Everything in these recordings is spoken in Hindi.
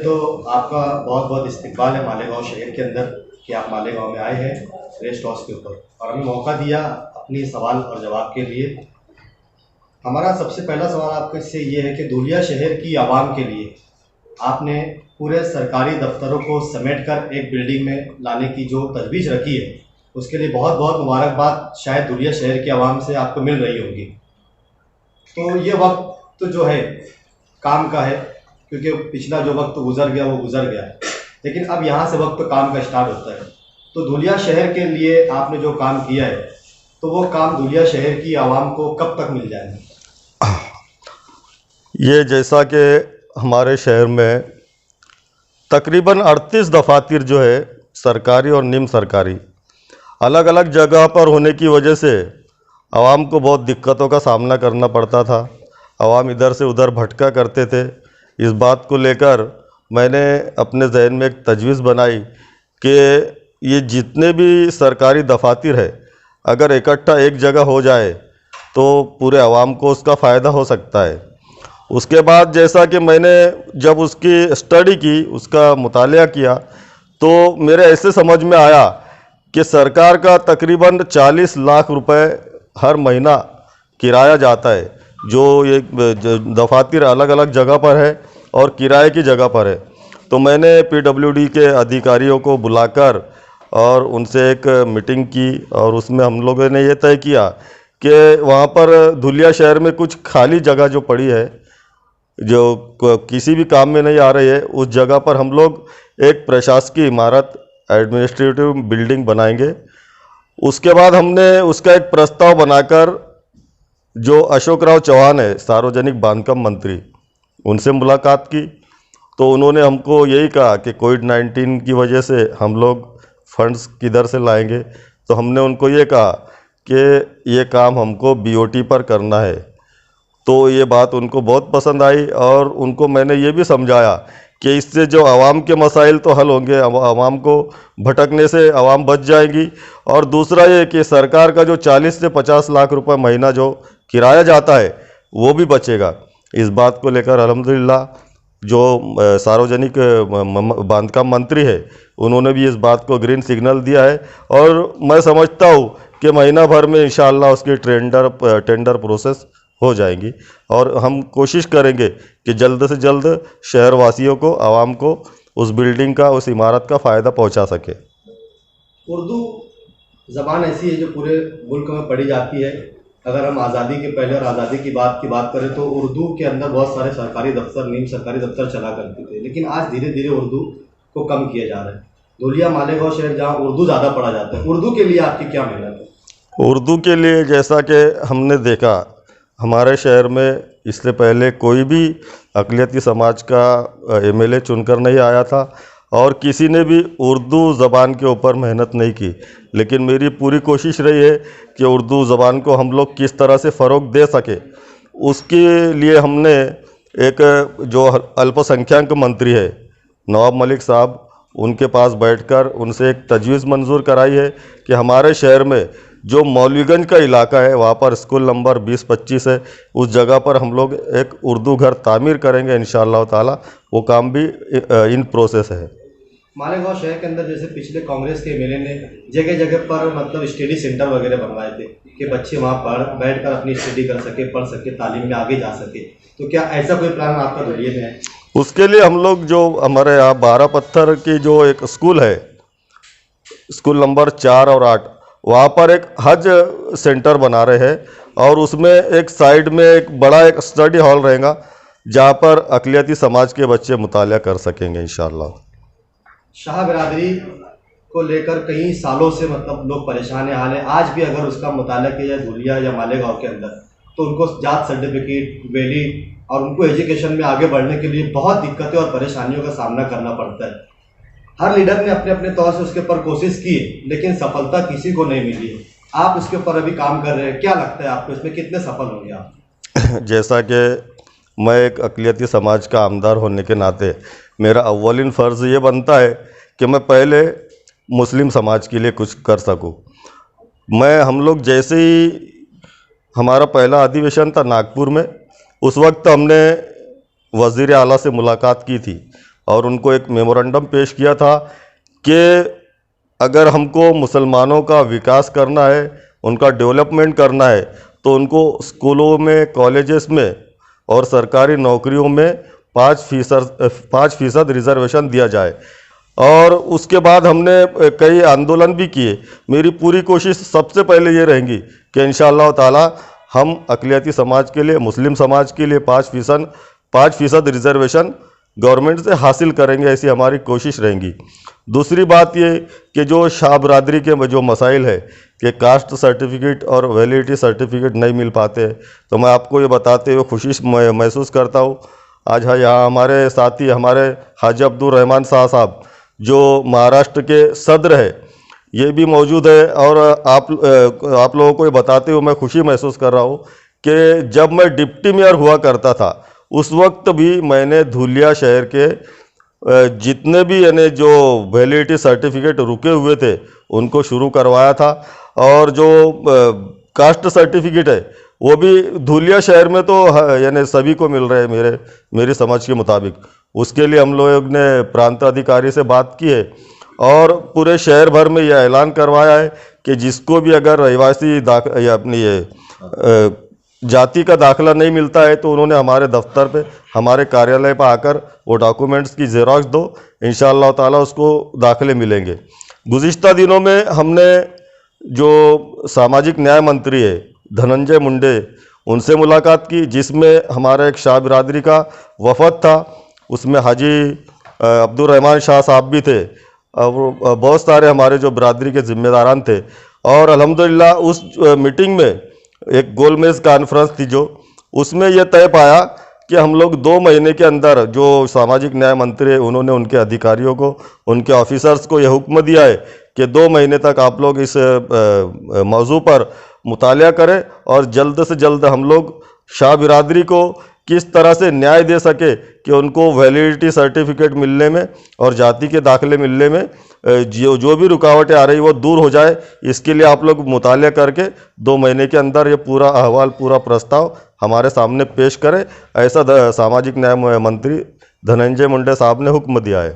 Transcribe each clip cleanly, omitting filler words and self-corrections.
तो आपका बहुत बहुत इस्तकबाल है मालेगांव शहर के अंदर कि आप मालेगांव में आए हैं रेस्ट हाउस के ऊपर और हमें मौका दिया अपनी सवाल और जवाब के लिए। हमारा सबसे पहला सवाल आपके से ये है कि धुलिया शहर की आवाम के लिए आपने पूरे सरकारी दफ्तरों को समेटकर एक बिल्डिंग में लाने की जो तजवीज़ रखी है उसके लिए बहुत बहुत मुबारकबाद शायद धुलिया शहर की आवाम से आपको मिल रही होगी। तो ये वक्त तो जो है काम का है क्योंकि पिछला जो वक्त गुजर गया वो गुजर गया, लेकिन अब यहाँ से वक्त तो काम का स्टार्ट होता है। तो धुलिया शहर के लिए आपने जो काम किया है तो वो काम धुलिया शहर की आवाम को कब तक मिल जाएगा? ये जैसा कि हमारे शहर में तकरीबन 38 दफातर जो है सरकारी और निम सरकारी अलग अलग जगह पर होने की वजह से आवाम को बहुत दिक्कतों का सामना करना पड़ता था। आवाम इधर से उधर भटका करते थे। इस बात को लेकर मैंने अपने जहन में एक तजवीज़ बनाई कि ये जितने भी सरकारी दफातर है अगर इकट्ठा एक जगह हो जाए तो पूरे आवाम को उसका फ़ायदा हो सकता है। उसके बाद जैसा कि मैंने जब उसकी स्टडी की, उसका मुतालिया किया, तो मेरे ऐसे समझ में आया कि सरकार का तकरीबन 40 लाख रुपए हर महीना किराया जाता है, जो ये दफातर अलग अलग जगह पर है और किराए की जगह पर है। तो मैंने PWD के अधिकारियों को बुलाकर और उनसे एक मीटिंग की और उसमें हम लोगों ने ये तय किया कि वहाँ पर धुलिया शहर में कुछ खाली जगह जो पड़ी है, जो किसी भी काम में नहीं आ रही है, उस जगह पर हम लोग एक प्रशासकीय इमारत एडमिनिस्ट्रेटिव बिल्डिंग बनाएंगे। उसके बाद हमने उसका एक प्रस्ताव बनाकर जो अशोक राव चौहान है सार्वजनिक बांधकाम मंत्री, उनसे मुलाकात की। तो उन्होंने हमको यही कहा कि कोविड-19 की वजह से हम लोग फंड्स किधर से लाएंगे। तो हमने उनको ये कहा कि ये काम हमको BOT पर करना है। तो ये बात उनको बहुत पसंद आई और उनको मैंने ये भी समझाया कि इससे जो आवाम के मसाइल तो हल होंगे, आवाम को भटकने से आवाम बच जाएगी। और दूसरा ये कि सरकार का जो 40 से 50 लाख रुपए महीना जो किराया जाता है वो भी बचेगा। इस बात को लेकर अल्हम्दुलिल्लाह जो सार्वजनिक बांधकाम मंत्री है उन्होंने भी इस बात को ग्रीन सिग्नल दिया है और मैं समझता हूँ कि महीना भर में इंशाअल्लाह उसकी टेंडर प्रोसेस हो जाएंगी और हम कोशिश करेंगे कि जल्द से जल्द शहर वासियों को, आवाम को उस बिल्डिंग का, उस इमारत का फ़ायदा पहुंचा सके। उर्दू ज़बान ऐसी है जो पूरे मुल्क में पढ़ी जाती है। अगर हम आज़ादी के पहले और आज़ादी की बात करें तो उर्दू के अंदर बहुत सारे सरकारी दफ्तर, निम सरकारी दफ्तर चला करते थे, लेकिन आज धीरे धीरे उर्दू को कम किया जा रहा है। धुलिया मालेगांव शहर जहाँ उर्दू ज़्यादा पढ़ा जाता है, उर्दू के लिए आपकी क्या मेहनत है? उर्दू के लिए जैसा कि हमने देखा हमारे शहर में इससे पहले कोई भी अक़लियती समाज का MLA चुनकर नहीं आया था और किसी ने भी उर्दू ज़बान के ऊपर मेहनत नहीं की। लेकिन मेरी पूरी कोशिश रही है कि उर्दू ज़बान को हम लोग किस तरह से फ़रोग़ दे सके। उसके लिए हमने एक जो अल्पसंख्यक मंत्री है नवाब मलिक साहब, उनके पास बैठकर उनसे एक तजवीज़ मंजूर कराई है कि हमारे शहर में जो मौलवीगंज का इलाका है वहाँ पर स्कूल नंबर 20-25 है, उस जगह पर हम लोग एक उर्दू घर तामीर करेंगे इंशाअल्लाह ताला। वो काम भी इन प्रोसेस है। मालेगांव शहर के अंदर जैसे पिछले कांग्रेस के MLA ने जगह जगह पर मतलब स्टडी सेंटर वगैरह बनवाए थे कि बच्चे वहाँ बैठ कर अपनी स्टडी कर सके, पढ़ सके, तालीम में आगे जा सके, तो क्या ऐसा कोई प्लान आपका धुलिया में है? उसके लिए हम लोग जो हमारे यहाँ 12 पत्थर की जो एक स्कूल है, स्कूल नंबर 4 और 8, वहाँ पर एक हज सेंटर बना रहे हैं और उसमें एक साइड में एक बड़ा एक स्टडी हॉल रहेगा जहाँ पर अक़लियती समाज के बच्चे मुतालिया कर सकेंगे इंशाअल्लाह। शाह बिरादरी को लेकर कई सालों से मतलब लोग परेशान है, हाल है। आज भी अगर उसका मुतालिया किया जाए धुलिया या मालेगांव के अंदर तो उनको जात सर्टिफिकेट, वैली और उनको एजुकेशन में आगे बढ़ने के लिए बहुत दिक्कतें और परेशानियों का सामना करना पड़ता है। हर लीडर ने अपने अपने तौर से उसके ऊपर कोशिश की लेकिन सफलता किसी को नहीं मिली। आप उसके ऊपर अभी काम कर रहे हैं, क्या लगता है आपको इसमें कितने सफल होंगे आप? जैसा कि मैं एक अक़लियती समाज का आमदार होने के नाते मेरा अव्वलिन फ़र्ज़ ये बनता है कि मैं पहले मुस्लिम समाज के लिए कुछ कर सकूं। हम लोग जैसे ही हमारा पहला अधिवेशन था नागपुर में, उस वक्त हमने वज़ीर आला से मुलाकात की थी। और उनको एक मेमोरेंडम पेश किया था कि अगर हमको मुसलमानों का विकास करना है, उनका डेवलपमेंट करना है, तो उनको स्कूलों में, कॉलेजेस में और सरकारी नौकरियों में 5% रिजर्वेशन दिया जाए। और उसके बाद हमने कई आंदोलन भी किए। मेरी पूरी कोशिश सबसे पहले ये रहेंगी कि इंशाअल्लाह ताला हम अक़लियती समाज के लिए, मुस्लिम समाज के लिए 5% रिजर्वेशन गवर्नमेंट से हासिल करेंगे, ऐसी हमारी कोशिश रहेंगी। दूसरी बात ये कि जो शाह बरादरी के जो मसाइल है कि कास्ट सर्टिफिकेट और वैलिडिटी सर्टिफिकेट नहीं मिल पाते, तो मैं आपको ये बताते हुए खुशी महसूस करता हूँ। आज यहाँ हमारे साथी, हमारे हाजी अब्दुल रहमान शाह साहब जो महाराष्ट्र के सदर है, ये भी मौजूद है। और आप लोगों को ये बताते हुए मैं खुशी महसूस कर रहा हूँ कि जब मैं डिप्टी मेयर हुआ करता था, उस वक्त भी मैंने धुलिया शहर के जितने भी यानी जो वैलिडिटी सर्टिफिकेट रुके हुए थे उनको शुरू करवाया था। और जो कास्ट सर्टिफिकेट है वो भी धुलिया शहर में तो यानी सभी को मिल रहे हैं मेरी समझ के मुताबिक। उसके लिए हम लोग ने प्रांत अधिकारी से बात की है और पूरे शहर भर में यह ऐलान करवाया है कि जिसको भी अगर रहवासी या अपनी ये जाति का दाखिला नहीं मिलता है तो उन्होंने हमारे दफ्तर पे, हमारे कार्यालय पर आकर वो डॉक्यूमेंट्स की ज़ेरॉक्स दो, इंशाअल्लाह ताला उसको दाखिले मिलेंगे। गुज़िश्ता दिनों में हमने जो सामाजिक न्याय मंत्री है धनंजय मुंडे, उनसे मुलाकात की, जिसमें हमारा एक शाह बिरादरी का वफद था। उसमें हाजी अब्दुल रहमान शाह साहब भी थे और बहुत सारे हमारे जो बिरादरी के ज़िम्मेदारान थे। और अल्हम्दुलिल्लाह उस मीटिंग में एक गोलमेज़ कॉन्फ्रेंस थी, जो उसमें यह तय पाया कि हम लोग 2 महीने के अंदर, जो सामाजिक न्याय मंत्री है उन्होंने उनके अधिकारियों को, उनके ऑफिसर्स को यह हुक्म दिया है कि 2 महीने तक आप लोग इस मौजू पर मुतालिया करें और जल्द से जल्द हम लोग शाह बिरादरी को किस तरह से न्याय दे सके कि उनको वैलिडिटी सर्टिफिकेट मिलने में और जाति के दाखिले मिलने में जो भी रुकावटें आ रही वो दूर हो जाए। इसके लिए आप लोग मुतालिया करके 2 महीने के अंदर ये पूरा अहवाल, पूरा प्रस्ताव हमारे सामने पेश करें, ऐसा सामाजिक न्याय मंत्री धनंजय मुंडे साहब ने हुक्म दिया है।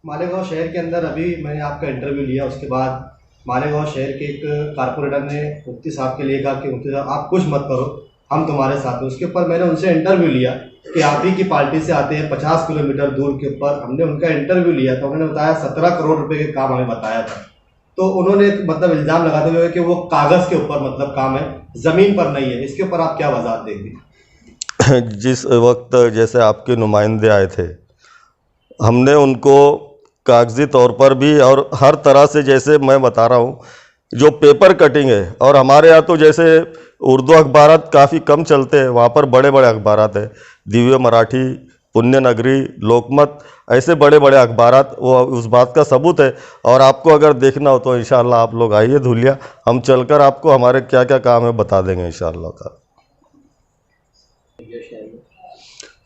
मालेगांव शहर के अंदर अभी मैंने आपका इंटरव्यू लिया, उसके बाद मालेगांव शहर के एक कारपोरेटर ने मुफ्ती साहब के लिए कहा कि मुफ्ती साहब आप कुछ मत करो, हम तुम्हारे साथ हैं। उसके ऊपर मैंने उनसे इंटरव्यू लिया कि आप ही की पार्टी से आते हैं 50 किलोमीटर दूर के ऊपर। हमने उनका इंटरव्यू लिया तो उन्होंने बताया 17 करोड़ रुपए के काम हमें बताया था। तो उन्होंने मतलब इल्ज़ाम लगाते हुए कि वो कागज़ के ऊपर मतलब काम है, ज़मीन पर नहीं है। इसके ऊपर आप क्या वजाहत देंगे? जिस वक्त जैसे आपके नुमाइंदे आए थे, हमने उनको कागजी तौर पर भी और हर तरह से, जैसे मैं बता रहा हूँ, जो पेपर कटिंग है, और हमारे यहाँ तो जैसे उर्दू अखबारात काफ़ी कम चलते हैं, वहाँ पर बड़े बड़े अखबारात हैं, दिव्य मराठी, पुण्य नगरी, लोकमत, ऐसे बड़े बड़े अखबारात, वो उस बात का सबूत है। और आपको अगर देखना हो तो इंशाअल्लाह आप लोग आइए धुलिया, हम चलकर आपको हमारे क्या क्या काम है बता देंगे इंशाअल्लाह।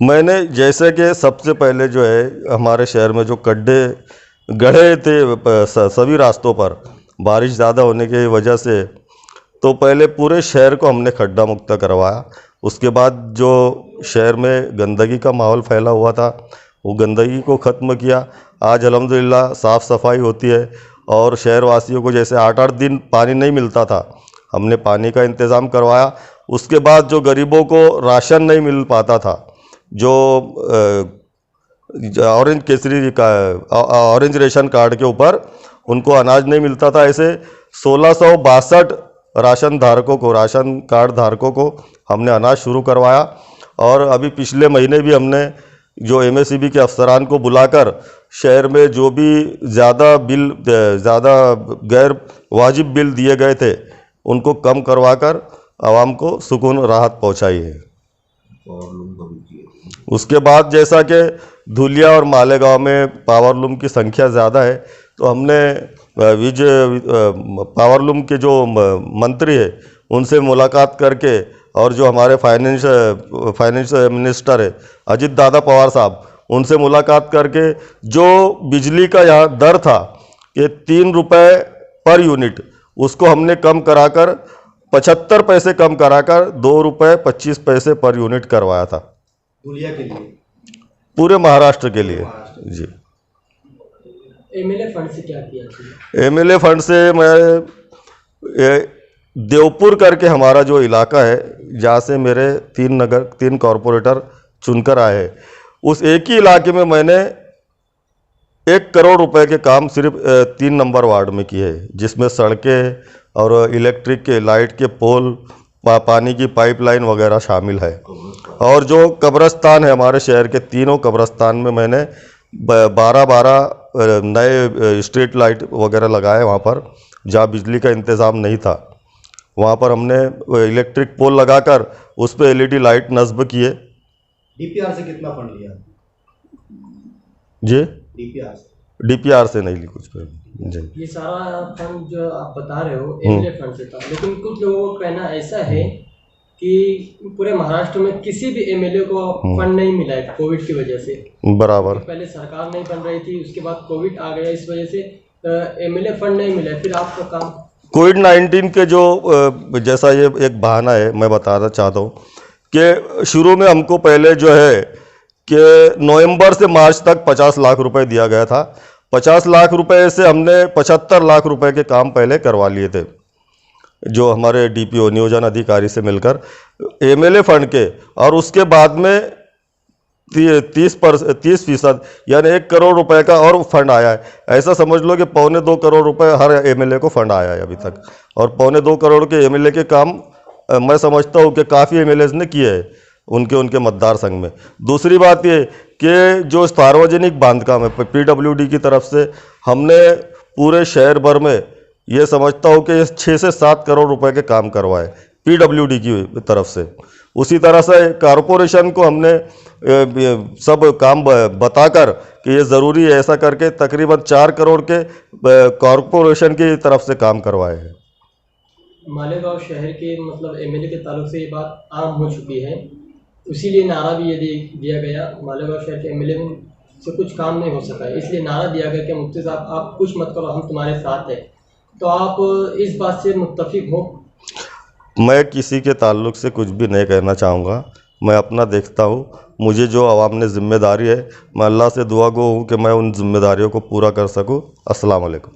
मैंने जैसे कि सबसे पहले जो है हमारे शहर में जो गड्ढे गढ़े थे सभी रास्तों पर, बारिश ज़्यादा होने की वजह से, तो पहले पूरे शहर को हमने खड्डा मुक्त करवाया। उसके बाद जो शहर में गंदगी का माहौल फैला हुआ था, वो गंदगी को ख़त्म किया। आज अल्हम्दुलिल्लाह साफ़ सफाई होती है और शहरवासियों को जैसे 8-8 दिन पानी नहीं मिलता था, हमने पानी का इंतज़ाम करवाया। उसके बाद जो गरीबों को राशन नहीं मिल पाता था, जो ऑरेंज केसरी का ऑरेंज रेशन कार्ड के ऊपर उनको अनाज नहीं मिलता था, ऐसे 1662 राशन धारकों को, राशन कार्ड धारकों को हमने अनाज शुरू करवाया। और अभी पिछले महीने भी हमने जो एमएसईबी के अफसरान को बुलाकर शहर में जो भी ज़्यादा गैर वाजिब बिल दिए गए थे उनको कम करवाकर आवाम को सुकून राहत पहुंचाई है। उसके बाद जैसा कि धुलिया और मालेगांव में पावरलूम की संख्या ज़्यादा है, तो हमने पावरलूम के जो मंत्री है उनसे मुलाकात करके, और जो हमारे फाइनेंस मिनिस्टर है अजित दादा पवार साहब, उनसे मुलाकात करके जो बिजली का यहाँ दर था कि 3 रुपये पर यूनिट, उसको हमने कम कराकर 75 पैसे कम कराकर 2 रुपये 25 पैसे पर यूनिट करवाया था। धुलिया के लिए, पूरे महाराष्ट्र के लिए। जी। एमएलए फंड से क्या किया था? एमएलए फंड से मैं देवपुर करके हमारा जो इलाका है, जहाँ से मेरे 3 कॉरपोरेटर चुनकर आए हैं, उस एक ही इलाके में मैंने 1 करोड़ रुपए के काम सिर्फ 3 नंबर वार्ड में किए हैं, जिसमें सड़कें और इलेक्ट्रिक के लाइट के पोल, पानी की पाइपलाइन वगैरह शामिल है। और जो कब्रस्तान है हमारे शहर के, तीनों कब्रस्तान में मैंने 12 नए स्ट्रीट लाइट वगैरह लगाए वहाँ पर, जहाँ बिजली का इंतज़ाम नहीं था। वहाँ पर हमने इलेक्ट्रिक पोल लगाकर उस पर एलईडी लाइट नस्ब किए। डीपीआर से कितना फंड लिया? जी, डीपीआर से नहीं ली कुछ पे जी। ये सारा फंड जो आप बता रहे हो एमएलए फंड से था, लेकिन कुछ लोगों का कहना ऐसा है कि पूरे महाराष्ट्र में किसी भी एमएलए को फंड नहीं मिला है कोविड की वजह से। बराबर। पहले सरकार नहीं बन रही थी, उसके बाद कोविड आ गया, इस वजह से एमएलए फंड नहीं मिला है। फिर आपका काम कोविड-19 के जो जैसा ये एक बहाना है, मैं बताना चाहता हूँ कि शुरू में हमको पहले जो है कि नवंबर से मार्च तक 50 लाख रुपए दिया गया था। 50 लाख रुपए से हमने 75 लाख रुपए के काम पहले करवा लिए थे, जो हमारे डीपीओ नियोजन अधिकारी से मिलकर एमएलए फंड के। और उसके बाद में 30% यानी 1 करोड़ रुपए का और फंड आया है। ऐसा समझ लो कि 1.25 करोड़ रुपए हर एमएलए को फंड आया है अभी तक। और 1.25 करोड़ के एमएलए के काम मैं समझता हूँ कि काफ़ी एमएलएज ने किए हैं उनके मतदार संघ में। दूसरी बात ये कि जो सार्वजनिक बांधकाम है पीडब्ल्यूडी की तरफ से, हमने पूरे शहर भर में ये समझता हूँ कि 6 से 7 करोड़ रुपए के काम करवाए पीडब्ल्यूडी की तरफ से। उसी तरह से कॉरपोरेशन को हमने सब काम बताकर कि ये ज़रूरी है ऐसा करके तकरीबन 4 करोड़ के कॉरपोरेशन की तरफ से काम करवाए हैं। मालेगांव शहर के मतलब एमएलए के ताल्लुक से ये बात आम हो चुकी है, इसीलिए नारा भी ये दिया गया, मालेगांव शहर के एमएलए से कुछ काम नहीं हो सका है, इसलिए नारा दिया गया कि मुफ्ती साहब आप कुछ मत करो, हम तुम्हारे साथ हैं। तो आप इस बात से मुत्तफिक हो? मैं किसी के ताल्लुक से कुछ भी नहीं कहना चाहूँगा। मैं अपना देखता हूँ, मुझे जो आवाम ने जिम्मेदारी है, मैं अल्लाह से दुआ गो हूँ कि मैं उन जिम्मेदारियों को पूरा कर सकूँ। अस्सलाम वालेकुम।